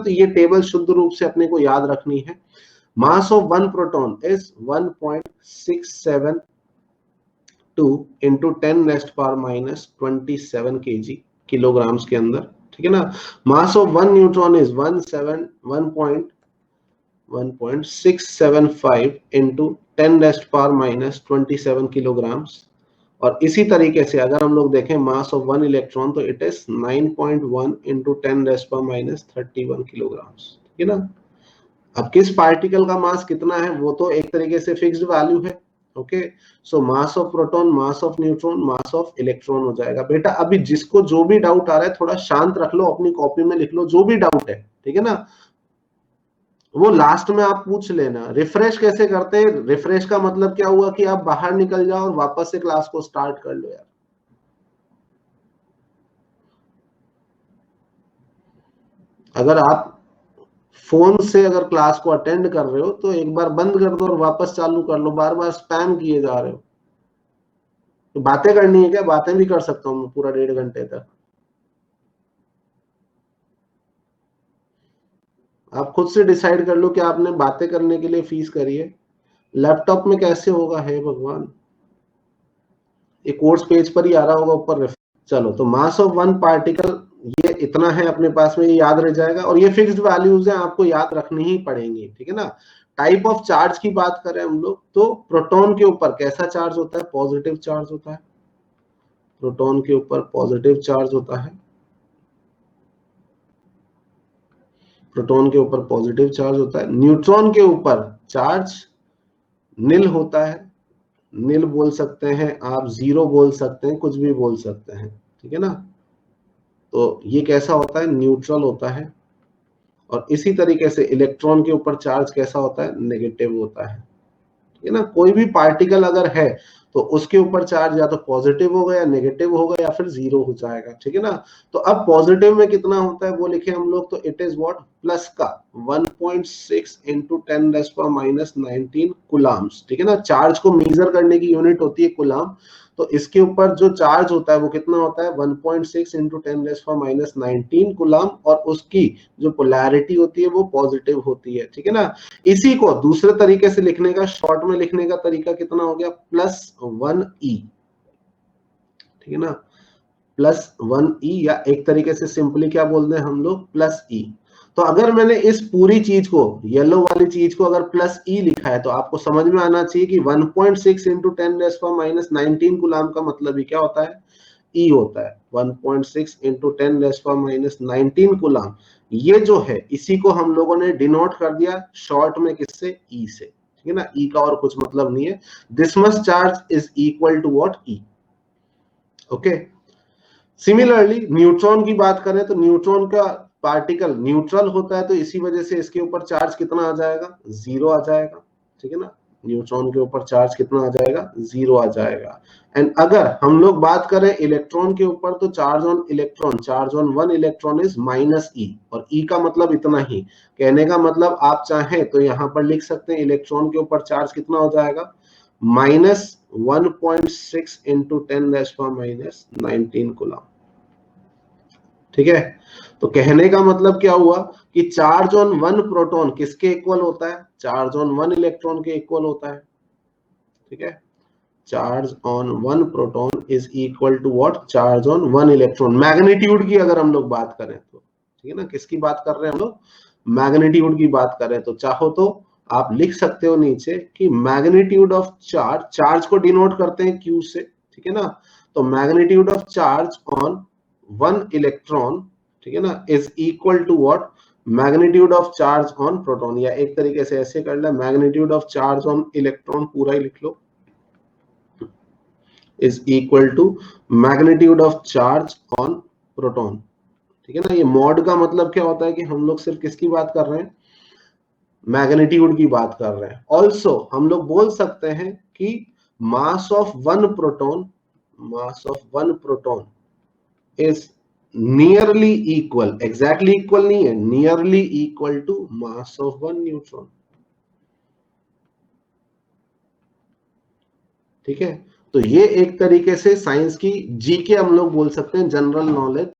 तो ये टेबल शुद्ध रूप से अपने को याद रखनी है। मास of one proton is 1.672 into 10⁻⁻27 kg kilograms के अंदर, ठीक है ना। मास of one neutron is 1.675 into 10⁻⁻27 kilograms. और इसी तरीके से अगर हम लोग देखें मास ऑफ वन इलेक्ट्रॉन तो इट इज 9.1 इंटू 10⁻31 किलोग्राम्स, ठीक है ना। अब किस पार्टिकल का मास कितना है वो तो एक तरीके से फिक्स्ड वैल्यू है। Okay, so mass of proton, mass of neutron, mass of electron हो जाएगा। बेटा अभी जिसको जो भी डाउट आ रहा है थोड़ा शांत रख लो, अपनी कॉपी में लिख लो जो भी डाउट है, ठीक है ना। वो लास्ट में आप पूछ लेना। रिफ्रेश कैसे करते हैं? रिफ्रेश का मतलब क्या हुआ कि आप बाहर निकल जाओ और वापस से क्लास को स्टार्ट कर लो यार। अगर आप फोन से अगर क्लास को अटेंड कर रहे हो तो एक बार बंद कर दो और वापस चालू कर लो, बार बार स्पैम किए जा रहे हो। तो बातें करनी है क्या? बातें भी कर सकता हूं मैं पूरा 1.5 घंटे तक। आप खुद से डिसाइड कर लो कि आपने बातें करने के लिए फीस करी है। लैपटॉप में कैसे होगा, हे भगवान। ये कोर्स पेज पर ही आ रहा होगा ऊपर। चलो, तो मास ऑफ वन पार्टिकल ये इतना है अपने पास में, ये याद रह जाएगा। और ये फिक्स्ड वैल्यूज हैं, आपको याद रखनी ही पड़ेंगी, ठीक है ना। टाइप ऑफ चार्ज की बात करें हम लोग तो प्रोटॉन के ऊपर कैसा चार्ज होता है? पॉजिटिव चार्ज होता है। प्रोटॉन के ऊपर पॉजिटिव चार्ज होता है। प्रोटॉन के ऊपर पॉजिटिव चार्ज होता है। न्यूट्रॉन के ऊपर चार्ज निल होता है। निल बोल सकते हैं आप, जीरो बोल सकते हैं, कुछ भी बोल सकते हैं, ठीक है ना। तो ये कैसा होता है? न्यूट्रल होता है। और इसी तरीके से इलेक्ट्रॉन के ऊपर चार्ज कैसा होता है? नेगेटिव होता है, ठीक है ना। कोई भी पार्टिकल अगर है तो उसके ऊपर चार्ज या तो पॉजिटिव होगा या नेगेटिव होगा या फिर जीरो हो जाएगा, ठीक है ना। तो अब पॉजिटिव में कितना होता है वो लिखे हम लोग, तो इट इज व्हाट? प्लस का 1.6 इंटू 10⁻⁻19 कुलाम्स, ठीक है ना। चार्ज को मेजर करने की यूनिट होती है कुलाम। तो इसके ऊपर जो चार्ज होता है वो कितना होता है? 1.6 इंटू 10⁻⁻19 कुलाम। और उसकी जो पोलैरिटी होती है वो पॉजिटिव होती है, ठीक है ना। इसी को दूसरे तरीके से लिखने का, शॉर्ट में लिखने का तरीका कितना हो गया? +1e, ठीक है ना। +1e, या एक तरीके से सिंपली क्या बोलते हैं हम लोग? +e। तो अगर मैंने इस पूरी चीज को, येलो वाली चीज को अगर +e लिखा है तो आपको समझ में आना चाहिए कि 1.6 इंटू 10⁻⁻19 गुलाम का मतलब ही क्या होता है? E होता है। 1.6 इंटू 10⁻⁻19 गुलाम। ये जो है इसी को हम लोगों ने डिनोट कर दिया शॉर्ट में किससे? E से, ठीक है ना। E का और कुछ मतलब नहीं है। This much charge is equal to what? E। Okay. Similarly neutron की बात करें तो न्यूट्रॉन का पार्टिकल न्यूट्रल होता है, तो इसी वजह से इसके ऊपर चार्ज कितना आ जाएगा? जीरो आ जाएगा, ठीक है ना। न्यूट्रॉन के ऊपर चार्ज कितना आ जाएगा? जीरो आ जाएगा। एंड अगर हम लोग बात करें इलेक्ट्रॉन के ऊपर तो charge on electron, charge on one electron is -e। और E का मतलब इतना ही। कहने का मतलब आप चाहें तो यहां पर लिख सकते हैं इलेक्ट्रॉन के ऊपर चार्ज कितना हो जाएगा? -1.6 इंटू 10⁻⁻19 कूलम, ठीक है। तो कहने का मतलब क्या हुआ कि चार्ज ऑन वन प्रोटॉन किसके इक्वल होता है? चार्ज ऑन वन इलेक्ट्रॉन के इक्वल होता है, ठीक है। Charge on one proton is equal to what? Charge on one electron. Magnitude की अगर हम लोग बात करें तो, ठीक है ना। किसकी बात कर रहे हैं हम लोग? मैग्नीट्यूड की बात कर रहे हैं। तो चाहो तो आप लिख सकते हो नीचे कि मैग्नीट्यूड ऑफ चार्ज, चार्ज को डिनोट करते हैं Q से, ठीक है ना। तो magnitude of charge on one electron, ठीक है ना, is equal to what? Magnitude of charge on proton. या एक तरीके से ऐसे कर ले, magnitude of charge on electron पूरा ही लिख लो, is equal to magnitude of charge on proton, ठीक है ना। ये मॉड का मतलब क्या होता है कि हम लोग सिर्फ किसकी बात कर रहे हैं? मैग्नीट्यूड की बात कर रहे हैं। ऑल्सो हम लोग बोल सकते हैं कि mass of one proton, mass of one proton is nearly equal, exactly equal नहीं है, nearly equal to mass of one neutron, ठीक है। तो ये एक तरीके से साइंस की जी के हम लोग बोल सकते हैं, जनरल नॉलेज